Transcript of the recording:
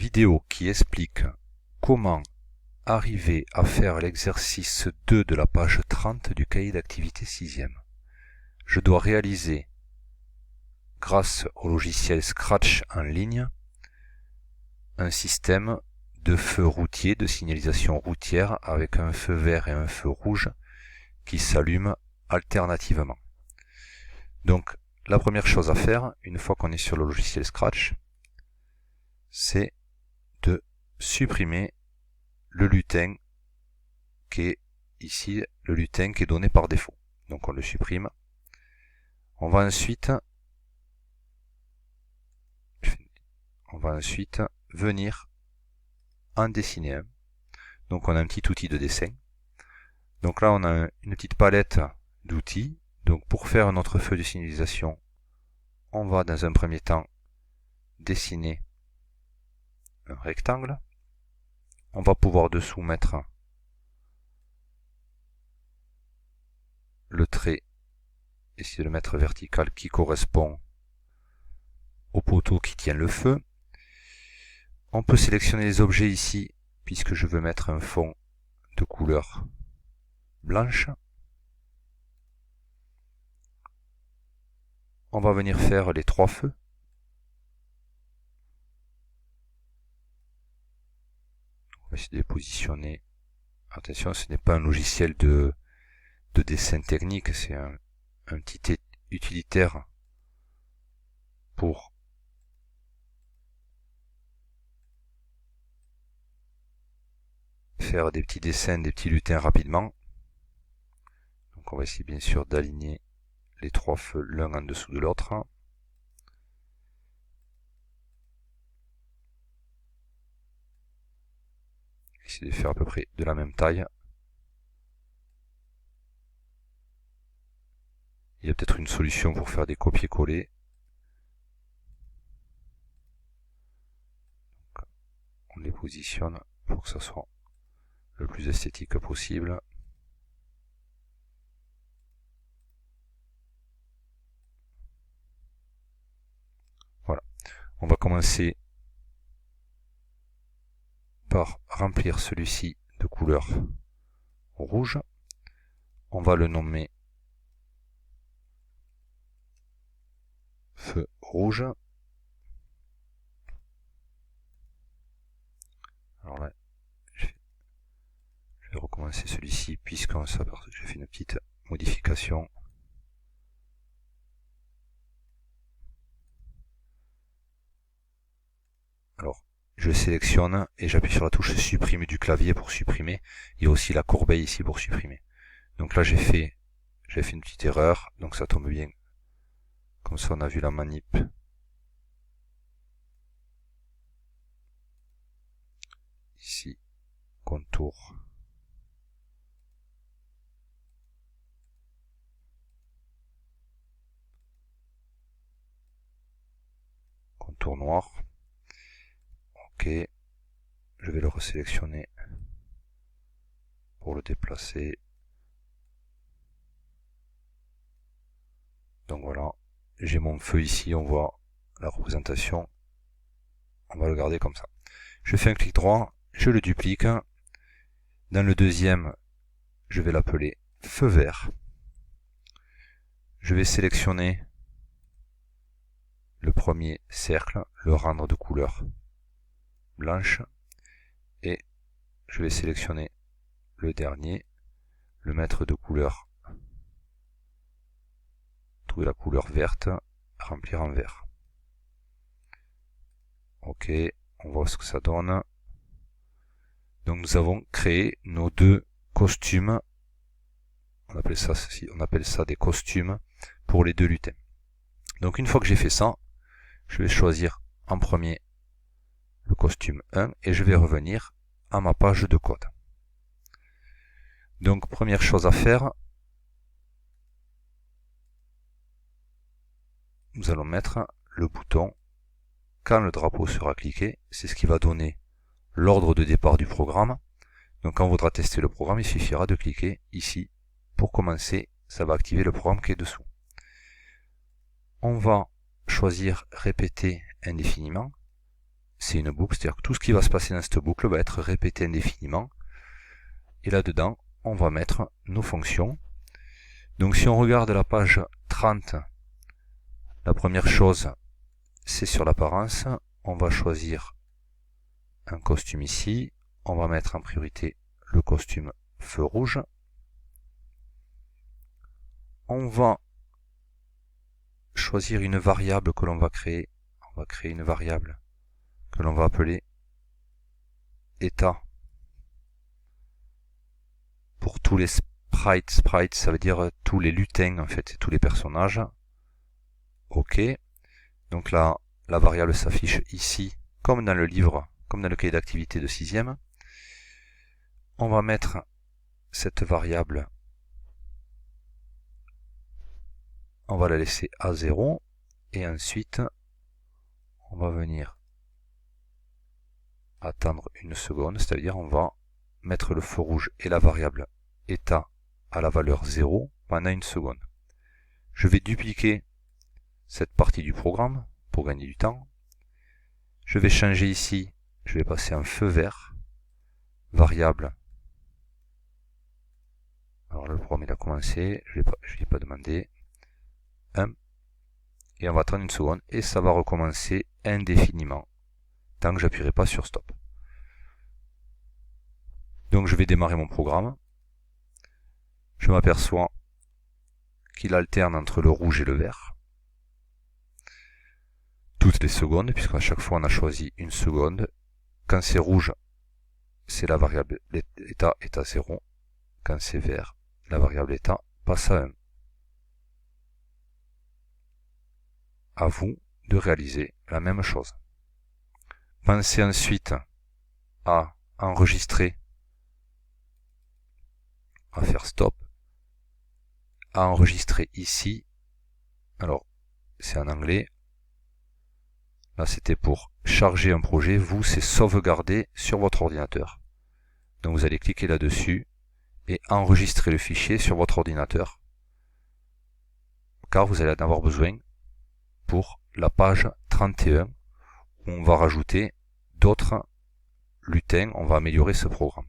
vidéo qui explique comment arriver à faire l'exercice 2 de la page 30 du cahier d'activité 6e. Je dois réaliser, grâce au logiciel Scratch en ligne, un système de feux routiers, de signalisation routière avec un feu vert et un feu rouge qui s'allument alternativement. Donc la première chose à faire, une fois qu'on est sur le logiciel Scratch, c'est de supprimer le lutin qui est ici, le lutin qui est donné par défaut. Donc on le supprime. On va ensuite venir en dessiner un. Donc on a un petit outil de dessin. Donc là on a une petite palette d'outils. Donc pour faire notre feu de signalisation, on va dans un premier temps dessiner un rectangle. On va pouvoir dessous mettre le trait, essayer de le mettre vertical, qui correspond au poteau qui tient le feu. On peut sélectionner les objets ici, puisque je veux mettre un fond de couleur blanche. On va venir faire les trois feux. On va essayer de les positionner. Attention, ce n'est pas un logiciel de dessin technique, c'est un petit utilitaire pour faire des petits dessins, des petits lutins rapidement. Donc on va essayer bien sûr d'aligner les trois feux l'un en dessous de l'autre. Essayer de faire à peu près de la même taille. Il y a peut-être une solution pour faire des copier-coller. On les positionne pour que ça soit le plus esthétique possible. Voilà. On va commencer par remplir celui-ci de couleur rouge. On va le nommer feu rouge. Alors là, je vais recommencer celui-ci puisqu'on s'aperçoit que j'ai fait une petite modification. Alors, je sélectionne et j'appuie sur la touche supprimer du clavier pour supprimer. Il y a aussi la corbeille ici pour supprimer. Donc là, j'ai fait une petite erreur, donc ça tombe bien. Comme ça, on a vu la manip. Ici, contour. Contour noir. Ok. Je vais le resélectionner pour le déplacer. Donc voilà, j'ai mon feu ici, on voit la représentation. On va le garder comme ça. Je fais un clic droit, je le duplique. Dans le deuxième, je vais l'appeler feu vert. Je vais sélectionner le premier cercle, le rendre de couleur blanche. Et je vais sélectionner le dernier, le mettre de couleur, trouver la couleur verte, remplir en vert. Ok, on voit ce que ça donne. Donc nous avons créé nos deux costumes. On appelle ça des costumes pour les deux lutins. Donc une fois que j'ai fait ça, je vais choisir en premier le costume 1 et je vais revenir à ma page de code. Donc première chose à faire, nous allons mettre le bouton quand le drapeau sera cliqué, c'est ce qui va donner l'ordre de départ du programme. Donc quand on voudra tester le programme, il suffira de cliquer ici pour commencer, ça va activer le programme qui est dessous. On va choisir répéter indéfiniment. c'est une boucle, c'est-à-dire que tout ce qui va se passer dans cette boucle va être répété indéfiniment. Et là-dedans, on va mettre nos fonctions. Donc si on regarde la page 30, la première chose, c'est sur l'apparence. On va choisir un costume ici. On va mettre en priorité le costume feu rouge. On va choisir une variable que l'on va créer. On va créer une variable que l'on va appeler état. Pour tous les sprites, ça veut dire tous les lutins, en fait, tous les personnages. OK. Donc là, la variable s'affiche ici, comme dans le livre, comme dans le cahier d'activité de 6e. On va mettre cette variable, on va la laisser à 0, et ensuite, on va venir attendre une seconde, c'est-à-dire on va mettre le feu rouge et la variable état à la valeur 0 pendant une seconde. Je vais dupliquer cette partie du programme pour gagner du temps. Je vais changer ici, je vais passer en feu vert, variable. Alors le programme il a commencé, je ne ai pas demandé. 1. Et on va attendre une seconde et ça va recommencer indéfiniment tant que j'appuierai pas sur stop. Donc je vais démarrer mon programme. Je m'aperçois qu'il alterne entre le rouge et le vert. Toutes les secondes, puisqu'à chaque fois on a choisi une seconde. Quand c'est rouge, c'est la variable état est à 0. Quand c'est vert, la variable état passe à 1. À vous de réaliser la même chose. Pensez ensuite à enregistrer, à faire stop, à enregistrer ici. Alors, c'est en anglais. Là, c'était pour charger un projet. Vous, c'est sauvegarder sur votre ordinateur. Donc, vous allez cliquer là-dessus et enregistrer le fichier sur votre ordinateur. Car vous allez en avoir besoin pour la page 31 où on va rajouter d'autres lutins. On va améliorer ce programme.